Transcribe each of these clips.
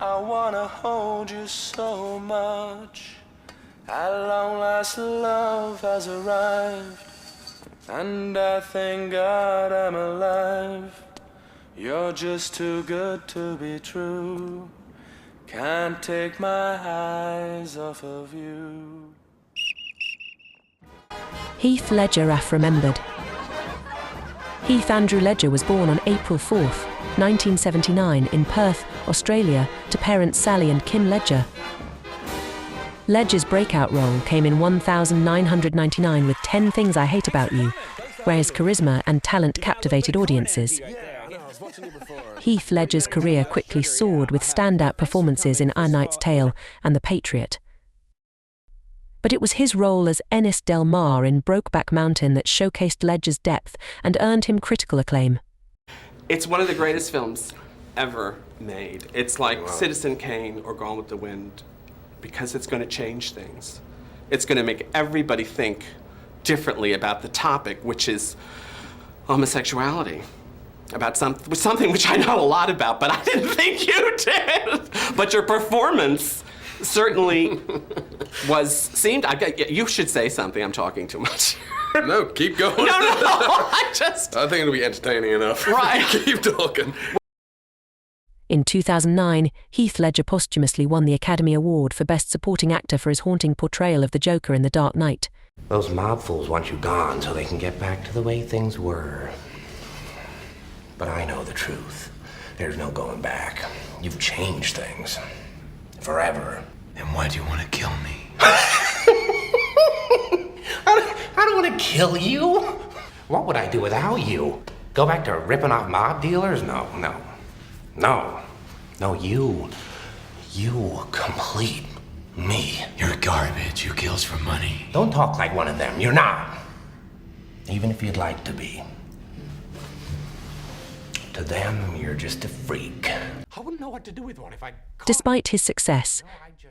I wanna hold you so much. At long last love has arrived, and I thank God I'm alive. You're just too good to be true. Can't take my eyes off of you. Heath Ledger remembered. Heath Andrew Ledger was born on April 4th, 1979 in Perth, Australia, to parents Sally and Kim Ledger. Ledger's breakout role came in 1999 with 10 Things I Hate About You, where his charisma and talent captivated audiences. Heath Ledger's career quickly soared with standout performances in A Knight's Tale and The Patriot. But it was his role as Ennis Del Mar in Brokeback Mountain that showcased Ledger's depth and earned him critical acclaim. It's one of the greatest films ever made. It's like Citizen Kane or Gone with the Wind, because it's going to change things. It's going to make everybody think differently about the topic, which is homosexuality. About something which I know a lot about, but I didn't think you did. But your performance certainly you should say something. I'm talking too much. No, keep going. No, I think it'll be entertaining enough. Right. Keep talking. In 2009, Heath Ledger posthumously won the Academy Award for Best Supporting Actor for his haunting portrayal of the Joker in The Dark Knight. Those mob fools want you gone so they can get back to the way things were. But I know the truth. There's no going back. You've changed things. Forever. Then why do you want to kill me? I don't want to kill you. What would I do without you? Go back to ripping off mob dealers? No. You complete me. You're garbage. You kills for money. Don't talk like one of them. You're not. Even if you'd like to be. To them, you're just a freak. I wouldn't know what to do with one if I... Despite his success,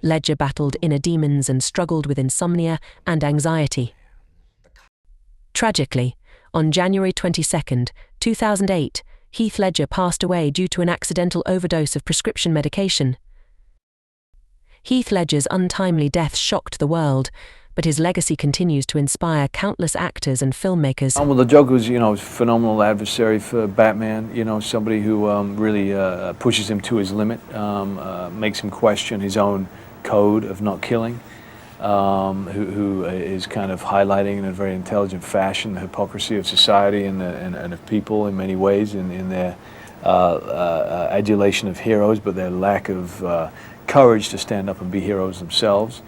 Ledger battled inner demons and struggled with insomnia and anxiety. Tragically, on January 22, 2008, Heath Ledger passed away due to an accidental overdose of prescription medication. Heath Ledger's untimely death shocked the world, but his legacy continues to inspire countless actors and filmmakers. Well, the Joker was, a phenomenal adversary for Batman. Somebody who really pushes him to his limit, makes him question his own code of not killing, who is kind of highlighting in a very intelligent fashion the hypocrisy of society and of people in many ways, in their adulation of heroes, but their lack of courage to stand up and be heroes themselves.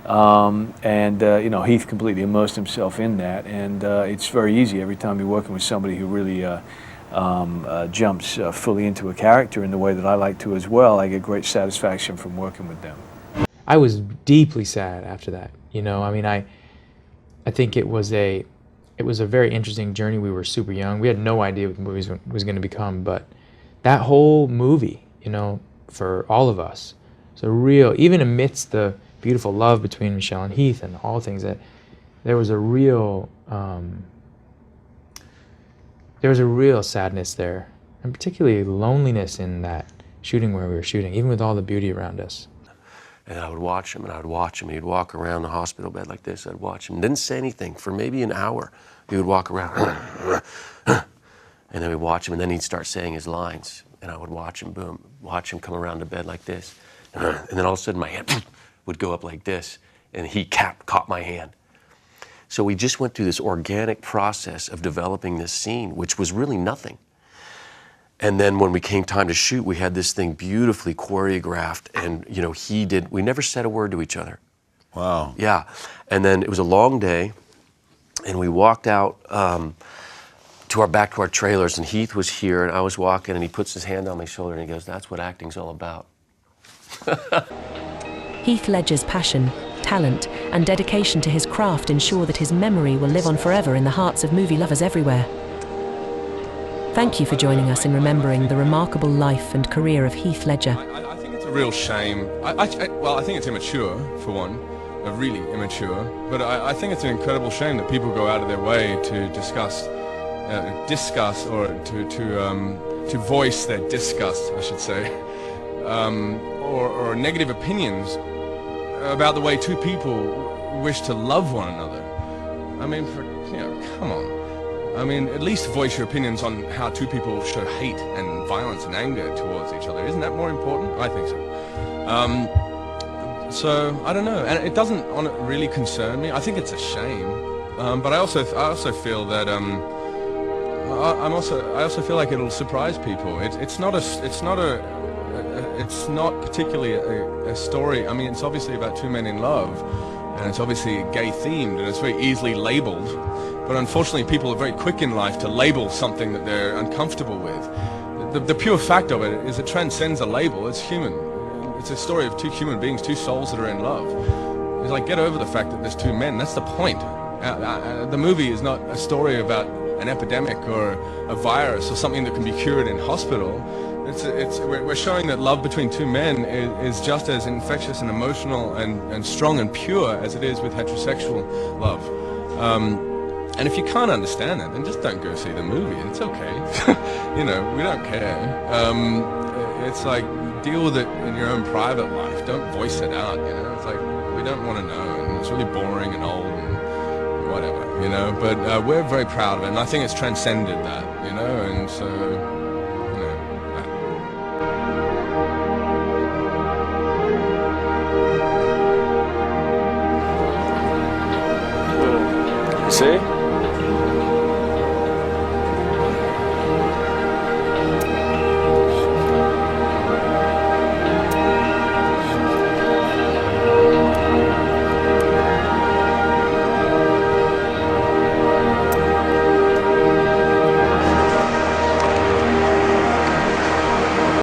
Heath completely immersed himself in that, and it's very easy every time you're working with somebody who really jumps fully into a character in the way that I like to as well. I get great satisfaction from working with them. I was deeply sad after that. I think it was a very interesting journey. We were super young. We had no idea what the movie was going to become, but that whole movie, for all of us, it's a real, even amidst the beautiful love between Michelle and Heath and all things, that there was a real sadness there, and particularly loneliness in that shooting where we were shooting, even with all the beauty around us. And I would watch him, and I would watch him. He'd walk around the hospital bed like this. I'd watch him. Didn't say anything for maybe an hour. He would walk around, and then we'd watch him, and then he'd start saying his lines. And I would watch him, watch him come around the bed like this. And then all of a sudden my hand would go up like this, and he caught my hand. So we just went through this organic process of developing this scene, which was really nothing. And then when we came time to shoot, we had this thing beautifully choreographed, and we never said a word to each other. Wow. Yeah. And then it was a long day, and we walked out back to our trailers, and Heath was here, and I was walking, and he puts his hand on my shoulder, and he goes, "That's what acting's all about." Heath Ledger's passion, talent, and dedication to his craft ensure that his memory will live on forever in the hearts of movie lovers everywhere. Thank you for joining us in remembering the remarkable life and career of Heath Ledger. I think it's a real shame. I think it's immature, for one, really immature. But I think it's an incredible shame that people go out of their way to discuss or to voice their disgust, I should say, or negative opinions about the way two people wish to love one another. I mean, come on. I mean, at least voice your opinions on how two people show hate and violence and anger towards each other. Isn't that more important? I think so. So I don't know, and it doesn't really concern me. I think it's a shame, but I also feel that I also feel like it'll surprise people. It's not particularly a story. I mean, it's obviously about two men in love, and it's obviously gay themed, and it's very easily labeled. But unfortunately, people are very quick in life to label something that they're uncomfortable with. The pure fact of it is it transcends a label. It's human. It's a story of two human beings, two souls that are in love. It's like, get over the fact that there's two men. That's the point. The movie is not a story about an epidemic or a virus or something that can be cured in hospital. We're showing that love between two men is just as infectious and emotional and strong and pure as it is with heterosexual love. And if you can't understand that, then just don't go see the movie. It's okay. You know, we don't care. It's like, deal with it in your own private life. Don't voice it out, you know. It's like, we don't want to know, and it's really boring and old and whatever, you know. But we're very proud of it, and I think it's transcended that, you know, and so, you know. See?